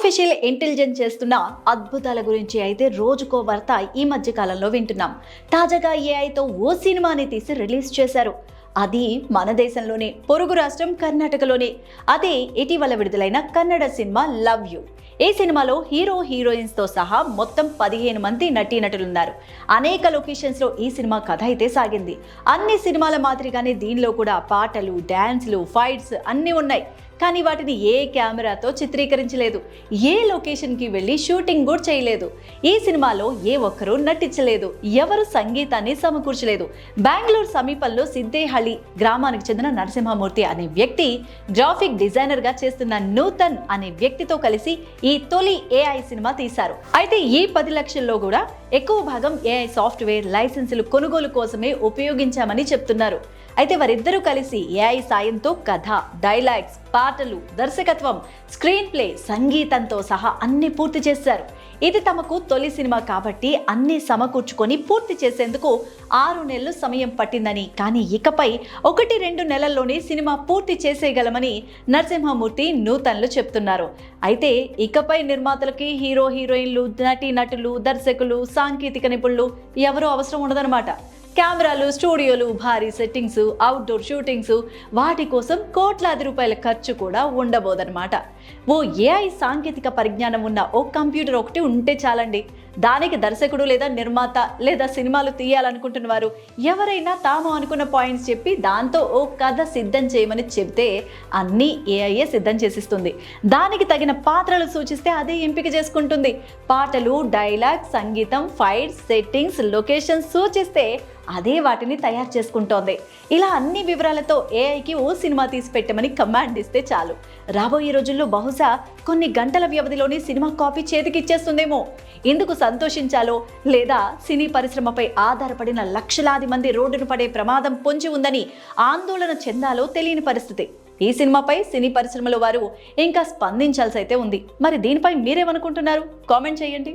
Artificial intelligence చేస్తున్న అద్భుతాల గురించి అయితే రోజుకో వార్త ఈ మధ్య కాలంలో వింటున్నాం. తాజాగా ఏఐతో ఓ సినిమాని తీసి రిలీజ్ చేశారు. అది మన దేశంలోనే, పొరుగు రాష్ట్రం కర్ణాటకలోనే. అదే ఇటీవల విడుదలైన కన్నడ సినిమా లవ్ యూ. ఈ సినిమాలో హీరో హీరోయిన్స్ తో సహా మొత్తం 15 మంది నటీనటులున్నారు. అనేక లొకేషన్స్ లో ఈ సినిమా కథ అయితే సాగింది. అన్ని సినిమాల మాదిరిగానే దీనిలో కూడా పాటలు, డాన్స్లు, ఫైట్స్ అన్నీ ఉన్నాయి. కానీ వాటిని ఏ కెమెరాతో చిత్రీకరించలేదు, ఏ లొకేషన్కి వెళ్ళి షూటింగ్ కూడా చేయలేదు. ఈ సినిమాలో ఏ ఒక్కరూ నటించలేదు, ఎవరు సంగీతాన్ని సమకూర్చలేదు. బెంగళూరు సమీపంలో సిద్దేహళ్లి గ్రామానికి చెందిన నరసింహమూర్తి అనే వ్యక్తి గ్రాఫిక్ డిజైనర్గా చేస్తున్న నూతన్ అనే వ్యక్తితో కలిసి ఈ తొలి ఏఐ సినిమా తీశారు. అయితే ఈ 10 లక్షల్లో కూడా ఎక్కువ భాగం ఏఐ సాఫ్ట్వేర్ లైసెన్సులు కొనుగోలు కోసమే ఉపయోగించామని చెప్తున్నారు. అయితే వారిద్దరూ కలిసి ఏఐ సాయంతో కథ, డైలాగ్స్, పాటలు, దర్శకత్వం, స్క్రీన్ ప్లే, సంగీతంతో సహా అన్ని పూర్తి చేశారు. ఇది తమకు తొలి సినిమా కాబట్టి అన్ని సమకూర్చుకొని పూర్తి చేసేందుకు 6 నెలలు సమయం పట్టిందని, కానీ ఇకపై 1-2 నెలల్లోనే సినిమా పూర్తి చేసేయగలమని నరసింహమూర్తి నూతన్లు చెప్తున్నారు. అయితే ఇకపై నిర్మాతలకి హీరో హీరోయిన్లు, నటీనటులు, దర్శకులు, సాంకేతిక నిపుణులు ఎవరూ అవసరం ఉండదన్నమాట. కెమెరాలు, స్టూడియోలు, భారీ సెట్టింగ్స్, అవుట్డోర్ షూటింగ్స్, వాటి కోసం కోట్లాది రూపాయల ఖర్చు కూడా ఉండబోదన్నమాట. ఓ ఏఐ సాంకేతిక పరిజ్ఞానం ఉన్న ఓ కంప్యూటర్ ఒకటి ఉంటే చాలండి. దానికి దర్శకుడు లేదా నిర్మాత లేదా సినిమాలు తీయాలనుకుంటున్న వారు ఎవరైనా తాము అనుకున్న పాయింట్స్ చెప్పి దాంతో ఓ కథ సిద్ధం చేయమని చెబితే అన్నీ ఏఐఏ సిద్ధం చేసిస్తుంది. దానికి తగిన పాత్రలు సూచిస్తే అదే ఎంపిక చేసుకుంటుంది. పాటలు, డైలాగ్, సంగీతం, ఫైట్స్, సెట్టింగ్స్, లొకేషన్స్ సూచిస్తే అదే వాటిని తయారు చేసుకుంటోంది. ఇలా అన్ని వివరాలతో ఏఐకి ఓ సినిమా తీసి పెట్టమని కమాండ్ ఇస్తే చాలు. రాబోయే రోజుల్లో బహుశా కొన్ని గంటల వ్యవధిలోనే సినిమా కాపీ చేతికిచ్చేస్తుందేమో. ఇందుకు సంతోషించాలో లేదా సినీ పరిశ్రమపై ఆధారపడిన లక్షలాది మంది రోడ్డును పడే ప్రమాదం పొంచి ఉందని ఆందోళన చెందాలో తెలియని పరిస్థితి. ఈ సినిమాపై సినీ పరిశ్రమలో వారు ఇంకా స్పందించాల్సి అయితే ఉంది. మరి దీనిపై మీరేమనుకుంటున్నారు? కామెంట్ చేయండి.